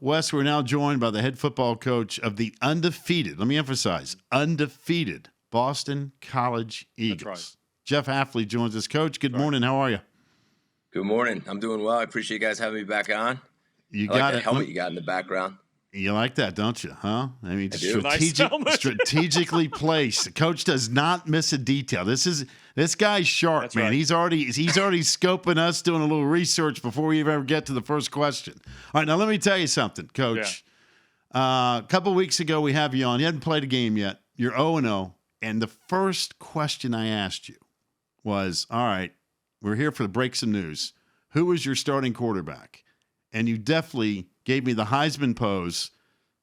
Wes, we're now joined by the head football coach of the undefeated, let me emphasize, undefeated Boston College Eagles. That's right. Jeff Hafley joins us. Coach, good morning. How are you? Good morning. I'm doing well. I appreciate you guys having me back on. You I got like that it. helmet you got in the background. You like that, don't you? Huh? I mean, Nice helmet. strategically placed. The coach does not miss a detail. This guy's sharp, That's man. right. He's already scoping us, doing a little research before we ever get to the first question. All right, now let me tell you something, Coach. A couple weeks ago, we have you on. You hadn't played a game yet. You're 0-0, and the first question I asked you was, all right, we're here for the break some news. Who is your starting quarterback? And you definitely gave me the Heisman pose,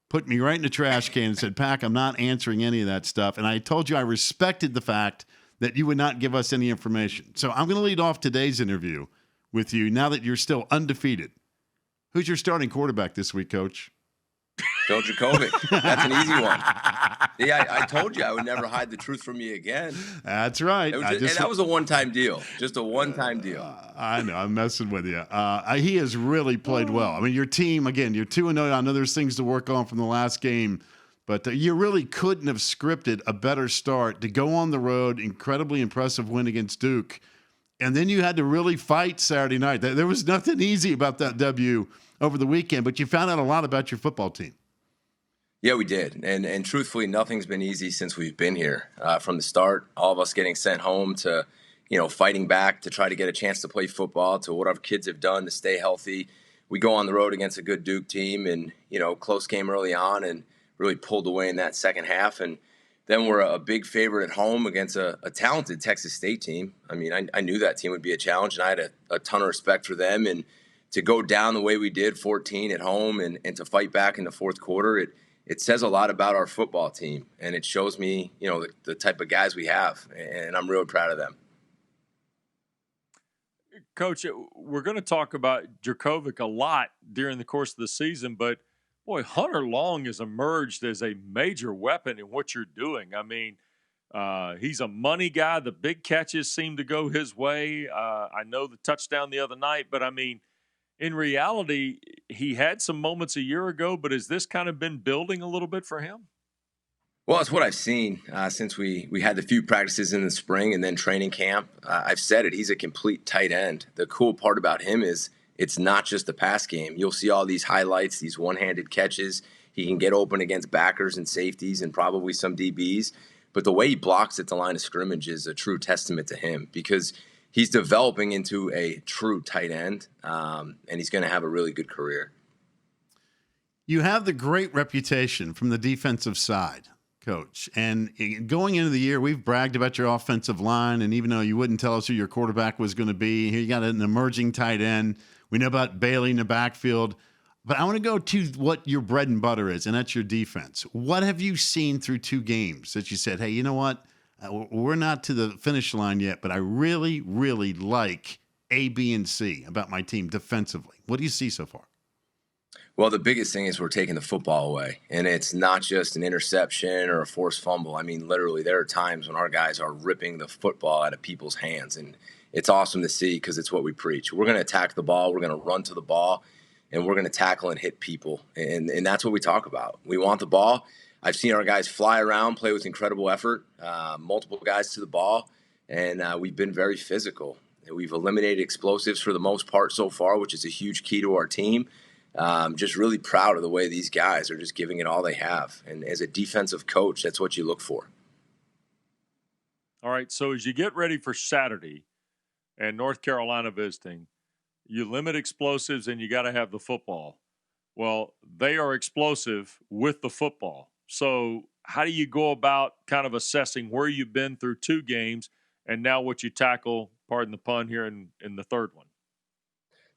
put me right in the trash can and said, Pack, I'm not answering any of that stuff. And I told you I respected the fact that you would not give us any information. So I'm going to lead off today's interview with you now that you're still undefeated. Who's your starting quarterback this week, Coach? Phil Dracovic. That's an easy one. Yeah, I told you I would never hide the truth from you again. That's right. And that was a one-time deal. Just a one-time deal. I know. I'm messing with you. He has really played well. I mean, your team, again, you're 2-0. I know there's things to work on from the last game, but you really couldn't have scripted a better start to go on the road, incredibly impressive win against Duke, and then you had to really fight Saturday night. There was nothing easy about that W over the weekend, but you found out a lot about your football team. Yeah, we did. And truthfully, nothing's been easy since we've been here. From the start, all of us getting sent home to, fighting back to try to get a chance to play football, to what our kids have done to stay healthy. We go on the road against a good Duke team and, close game early on and really pulled away in that second half. And then we're a big favorite at home against a talented Texas State team. I mean, I knew that team would be a challenge, and I had a ton of respect for them. And to go down the way we did, 14 at home, and to fight back in the fourth quarter, it says a lot about our football team, and it shows me, the type of guys we have, and I'm real proud of them. Coach, we're going to talk about Dracovic a lot during the course of the season, but boy, Hunter Long has emerged as a major weapon in what you're doing. I mean, he's a money guy. The big catches seem to go his way. I know the touchdown the other night, but I mean, in reality, he had some moments a year ago, but has this kind of been building a little bit for him? Well, it's what I've seen since we had the few practices in the spring and then training camp. I've said it, he's a complete tight end. The cool part about him is it's not just the pass game. You'll see all these highlights, these one-handed catches. He can get open against backers and safeties and probably some DBs. But the way he blocks at the line of scrimmage is a true testament to him, because he's developing into a true tight end, and he's going to have a really good career. You have the great reputation from the defensive side, Coach. And going into the year, we've bragged about your offensive line, and even though you wouldn't tell us who your quarterback was going to be, here you got an emerging tight end. We know about Bailey in the backfield. But I want to go to what your bread and butter is, and that's your defense. What have you seen through two games that you said, hey, you know what? We're not to the finish line yet, but I really, really like A, B, and C about my team defensively. What do you see so far? Well, the biggest thing is we're taking the football away, and it's not just an interception or a forced fumble. I mean, literally, there are times when our guys are ripping the football out of people's hands, and it's awesome to see because it's what we preach. We're going to attack the ball, we're going to run to the ball, and we're going to tackle and hit people, and that's what we talk about. We want the ball. I've seen our guys fly around, play with incredible effort, multiple guys to the ball, and we've been very physical. We've eliminated explosives for the most part so far, which is a huge key to our team. Just really proud of the way these guys are just giving it all they have. And as a defensive coach, that's what you look for. All right, so as you get ready for Saturday and North Carolina visiting, you limit explosives and you got to have the football. Well, they are explosive with the football. So how do you go about kind of assessing where you've been through two games and now what you tackle, pardon the pun, here in the third one?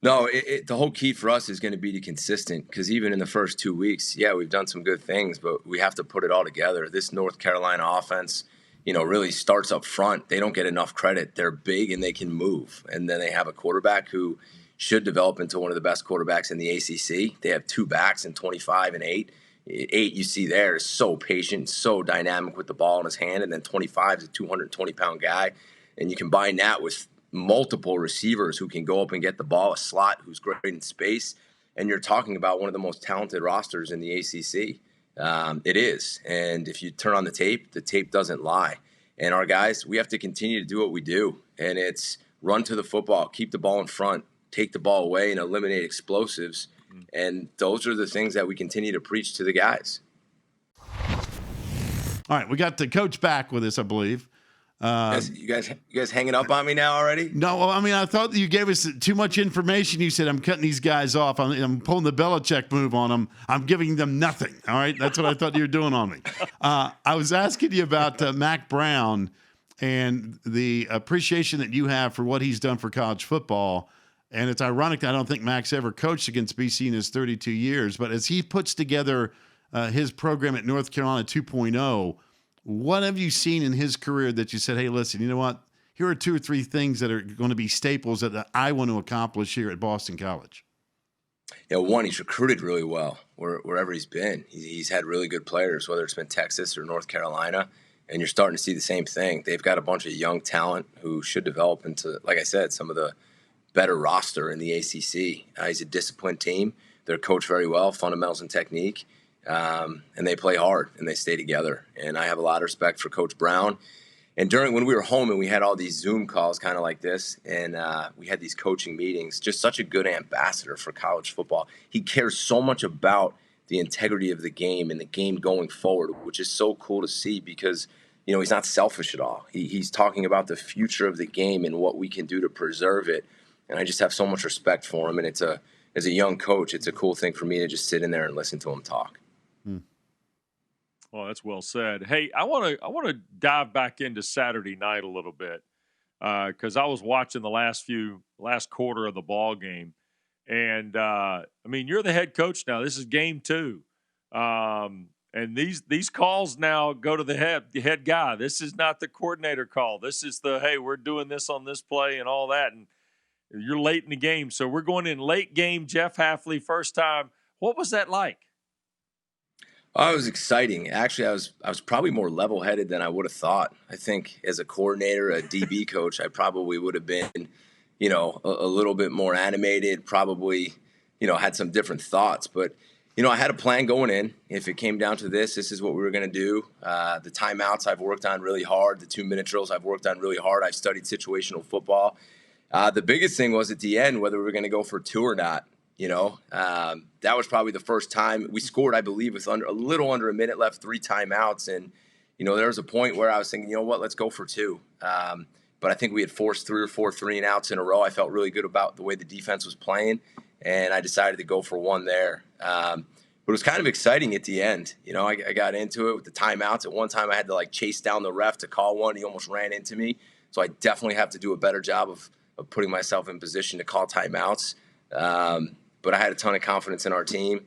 No, the whole key for us is going to be to consistent, because even in the first 2 weeks, yeah, we've done some good things, but we have to put it all together. This North Carolina offense, really starts up front. They don't get enough credit. They're big and they can move. And then they have a quarterback who should develop into one of the best quarterbacks in the ACC. They have two backs in 25 and 8. 8 you see there is so patient, so dynamic with the ball in his hand, and then 25 is a 220-pound guy. And you combine that with multiple receivers who can go up and get the ball, a slot who's great in space, and you're talking about one of the most talented rosters in the ACC. It is. And if you turn on the tape doesn't lie. And our guys, we have to continue to do what we do. And it's run to the football, keep the ball in front, take the ball away, and eliminate explosives. And those are the things that we continue to preach to the guys. All right, we got the coach back with us, I believe. You guys hanging up on me now already? No, well, I mean, I thought you gave us too much information. You said, I'm cutting these guys off. I'm pulling the Belichick move on them. I'm giving them nothing. All right? That's what I thought you were doing on me. I was asking you about Mack Brown and the appreciation that you have for what he's done for college football. And it's ironic that I don't think Mack's ever coached against BC in his 32 years. But as he puts together his program at North Carolina 2.0, what have you seen in his career that you said, hey, listen, you know what? Here are 2 or 3 things that are going to be staples that I want to accomplish here at Boston College. Yeah, one, he's recruited really well wherever he's been. He's had really good players, whether it's been Texas or North Carolina, and you're starting to see the same thing. They've got a bunch of young talent who should develop into, like I said, some of the better roster in the ACC. He's a disciplined team. They're coached very well, fundamentals and technique. And they play hard and they stay together. And I have a lot of respect for Coach Brown. And when we were home and we had all these Zoom calls kind of like this, and we had these coaching meetings, just such a good ambassador for college football. He cares so much about the integrity of the game and the game going forward, which is so cool to see because, he's not selfish at all. He's talking about the future of the game and what we can do to preserve it. And I just have so much respect for him. And as a young coach, it's a cool thing for me to just sit in there and listen to him talk. Well, that's well said. Hey, I want to dive back into Saturday night a little bit because I was watching the last quarter of the ball game, and you're the head coach now. This is game 2, and these calls now go to the head guy. This is not the coordinator call. This is hey, we're doing this on this play and all that, and you're late in the game, so we're going in late game. Jeff Hafley, first time. What was that like? Oh, it was exciting. Actually, I was probably more level-headed than I would have thought. I think as a coordinator, a DB coach, I probably would have been, a little bit more animated, probably, had some different thoughts. But, I had a plan going in. If it came down to this is what we were going to do. The timeouts I've worked on really hard. The 2-minute drills I've worked on really hard. I've studied situational football. The biggest thing was at the end, whether we were going to go for 2 or not. That was probably the first time we scored, I believe, with a little under a minute left, 3 timeouts. And, there was a point where I was thinking, you know what, let's go for 2. But I think we had forced 3 or 4 3-and-outs in a row. I felt really good about the way the defense was playing, and I decided to go for 1 there. But it was kind of exciting at the end. I got into it with the timeouts. At one time, I had to, chase down the ref to call one. He almost ran into me. So I definitely have to do a better job of putting myself in position to call timeouts. But I had a ton of confidence in our team.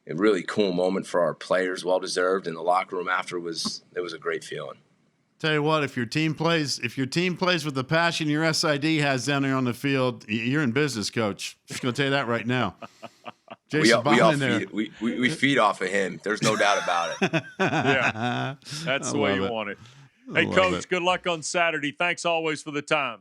A really cool moment for our players, well-deserved. And the locker room after it was a great feeling. Tell you what, if your team plays with the passion your SID has down there on the field, you're in business, Coach. Just going to tell you that right now. Jason we feed off of him. There's no doubt about it. Yeah, that's the way you want it. Hey, Coach, good luck on Saturday. Thanks always for the time.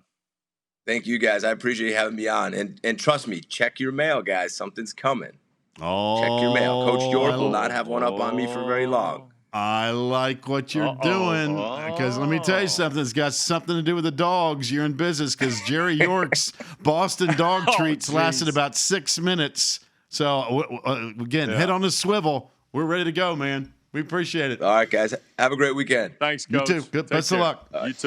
Thank you, guys. I appreciate you having me on. And trust me, check your mail, guys. Something's coming. Oh, check your mail. Coach York will not have one up on me for very long. I like what you're doing because let me tell you something. It's got something to do with the dogs. You're in business because Jerry York's Boston dog treats lasted about 6 minutes. So, again, head on the swivel. We're ready to go, man. We appreciate it. All right, guys. Have a great weekend. Thanks, Coach. You too. Best of luck. You too.